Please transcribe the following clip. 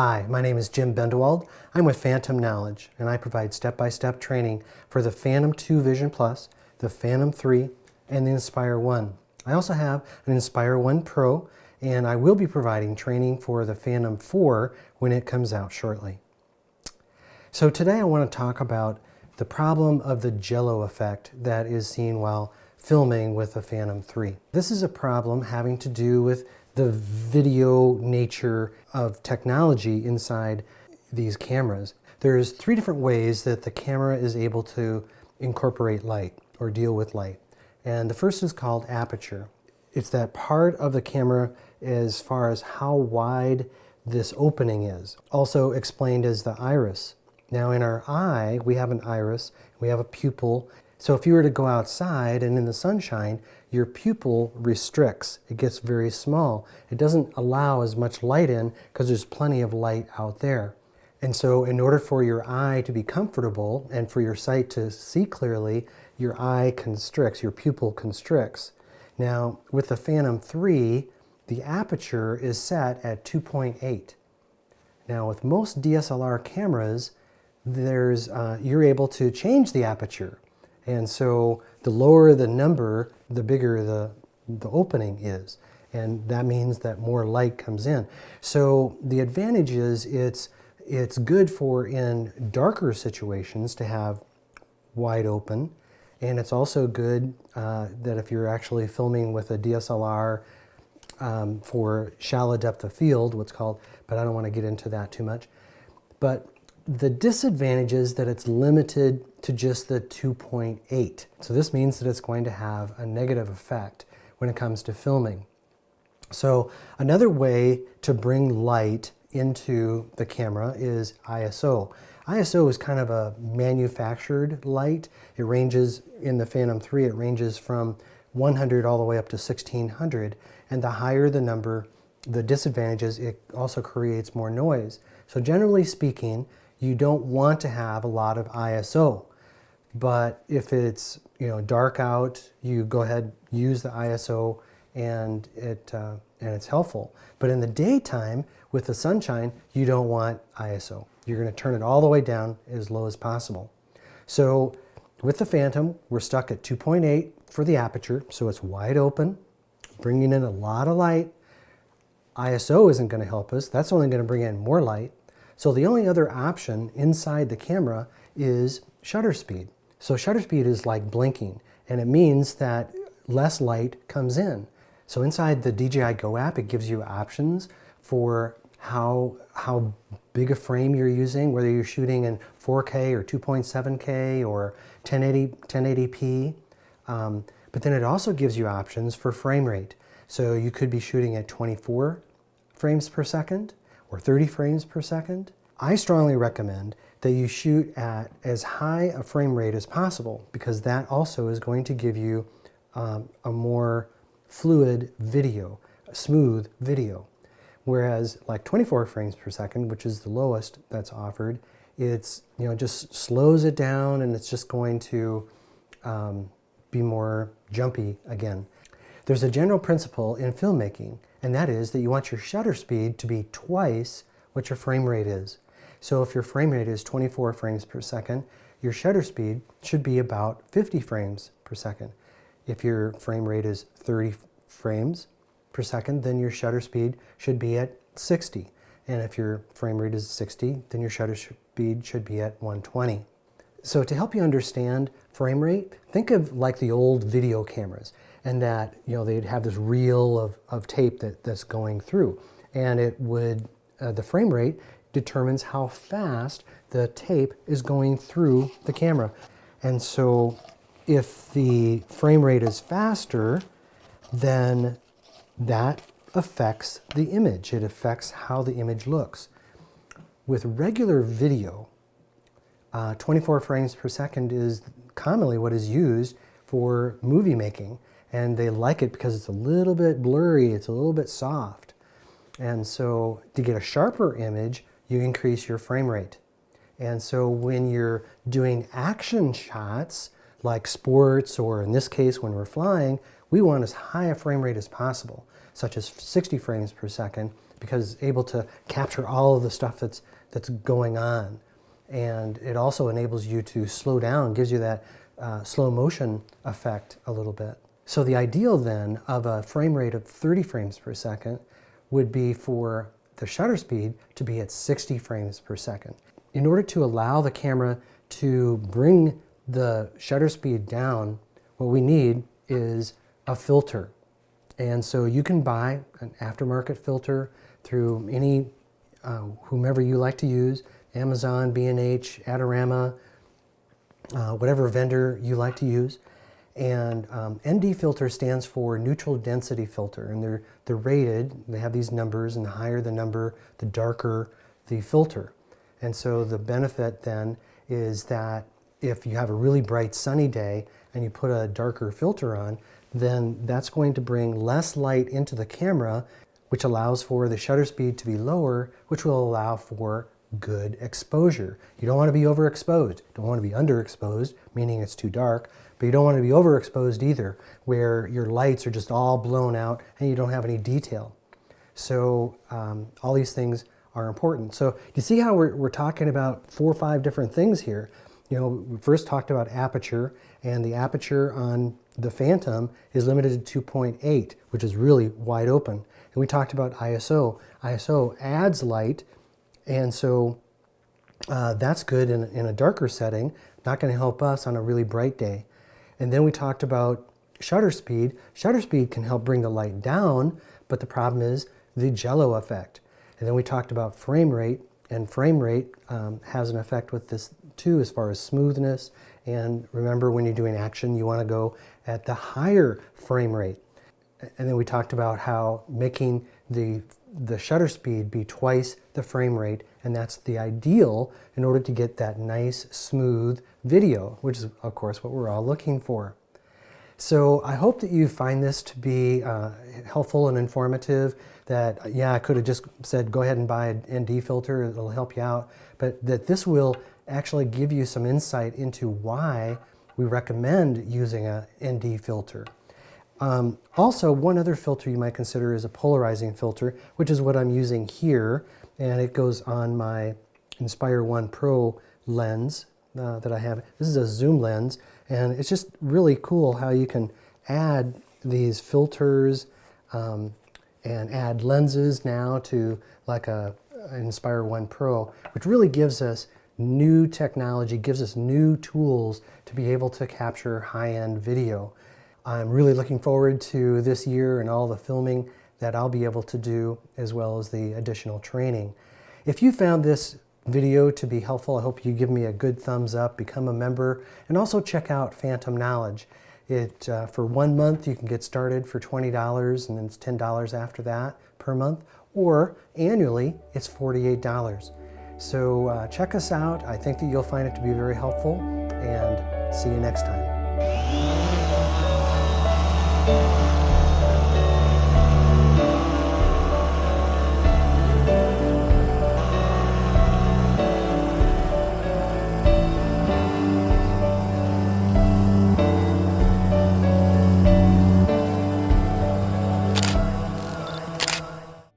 Hi, my name is Jim Bendewald. I'm with Phantom Knowledge, and I provide step-by-step training for the Phantom 2 Vision Plus, the Phantom 3, and the Inspire 1. I also have an Inspire 1 Pro, and I will be providing training for the Phantom 4 when it comes out shortly. So today I want to talk about the problem of the Jello effect that is seen while filming with the Phantom 3. This is a problem having to do with the video nature of technology inside these cameras. There's three different ways that the camera is able to incorporate light or deal with light. And the first is called aperture. It's that part of the camera as far as how wide this opening is. Also explained as the iris. Now in our eye, we have an iris, we have a pupil. So if you were to go outside and in the sunshine, your pupil restricts. It gets very small. It doesn't allow as much light in because there's plenty of light out there. And so in order for your eye to be comfortable and for your sight to see clearly, your eye constricts, your pupil constricts. Now with the Phantom 3, the aperture is set at 2.8. Now with most DSLR cameras, you're able to change the aperture. And so the lower the number, the bigger the opening is. And that means that more light comes in. So the advantage is it's good for in darker situations to have wide open. And it's also good that if you're actually filming with a DSLR for shallow depth of field, what's called, but I don't want to get into that too much. But the disadvantage is that it's limited to just the 2.8. So this means that it's going to have a negative effect when it comes to filming. So another way to bring light into the camera is ISO. ISO is kind of a manufactured light. It ranges, in the Phantom 3, it ranges from 100 all the way up to 1600. And the higher the number, the disadvantage is it also creates more noise. So generally speaking, you don't want to have a lot of ISO, but if it's dark out, you go ahead, use the ISO, and it's helpful. But in the daytime, with the sunshine, you don't want ISO. You're going to turn it all the way down as low as possible. So with the Phantom, we're stuck at 2.8 for the aperture, so it's wide open, bringing in a lot of light. ISO isn't going to help us. That's only going to bring in more light. So the only other option inside the camera is shutter speed. So shutter speed is like blinking, and it means that less light comes in. So inside the DJI Go app, it gives you options for how big a frame you're using, whether you're shooting in 4K or 2.7K or 1080p. But then it also gives you options for frame rate. So you could be shooting at 24 frames per second, or 30 frames per second. I strongly recommend that you shoot at as high a frame rate as possible, because that also is going to give you a more fluid video, a smooth video. Whereas like 24 frames per second, which is the lowest that's offered, it's just slows it down, and it's just going to be more jumpy again. There's a general principle in filmmaking, and that is that you want your shutter speed to be twice what your frame rate is. So if your frame rate is 24 frames per second, your shutter speed should be about 50 frames per second. If your frame rate is 30 frames per second, then your shutter speed should be at 60. And if your frame rate is 60, then your shutter speed should be at 120. So to help you understand frame rate, think of like the old video cameras, and that they'd have this reel of tape that's going through, and it would the frame rate determines how fast the tape is going through the camera. And so if the frame rate is faster, then that affects the image. It affects how the image looks. With regular video, 24 frames per second is commonly what is used for movie making, and they like it because it's a little bit blurry, it's a little bit soft. And so to get a sharper image, you increase your frame rate. And so when you're doing action shots, like sports, or in this case when we're flying, we want as high a frame rate as possible, such as 60 frames per second, because it's able to capture all of the stuff that's going on. And it also enables you to slow down, gives you that slow motion effect a little bit. So the ideal then of a frame rate of 30 frames per second would be for the shutter speed to be at 60 frames per second. In order to allow the camera to bring the shutter speed down, what we need is a filter. And so you can buy an aftermarket filter through any, whomever you like to use, Amazon, B&H, Adorama, whatever vendor you like to use. And ND filter stands for neutral density filter, and they're rated. They have these numbers, and the higher the number, the darker the filter. And so the benefit then is that if you have a really bright sunny day and you put a darker filter on, then that's going to bring less light into the camera, which allows for the shutter speed to be lower, which will allow for good exposure. You don't want to be overexposed. You don't want to be underexposed, meaning it's too dark, but you don't want to be overexposed either, where your lights are just all blown out and you don't have any detail. So all these things are important. So you see how we're talking about 4 or 5 different things here. You know, we first talked about aperture, and the aperture on the Phantom is limited to 2.8, which is really wide open. And we talked about ISO. ISO adds light, and so that's good in a darker setting, not going to help us on a really bright day. And then we talked about shutter speed. Shutter speed can help bring the light down, but the problem is the Jello effect. And then we talked about frame rate, and frame rate has an effect with this too, as far as smoothness. And remember, when you're doing action, you want to go at the higher frame rate. And then we talked about how making the shutter speed be twice the frame rate, and that's the ideal in order to get that nice, smooth video, which is, of course, what we're all looking for. So I hope that you find this to be helpful and informative, that, yeah, I could have just said, go ahead and buy an ND filter, it'll help you out, but that this will actually give you some insight into why we recommend using a ND filter. Also, one other filter you might consider is a polarizing filter, which is what I'm using here, and it goes on my Inspire 1 Pro lens that I have. This is a zoom lens, and it's just really cool how you can add these filters and add lenses now to like an Inspire 1 Pro, which really gives us new technology, gives us new tools to be able to capture high-end video. I'm really looking forward to this year and all the filming that I'll be able to do, as well as the additional training. If you found this video to be helpful, I hope you give me a good thumbs up, become a member, and also check out Phantom Knowledge. For 1 month you can get started for $20, and then it's $10 after that per month, or annually it's $48. So check us out. I think that you'll find it to be very helpful, and see you next time.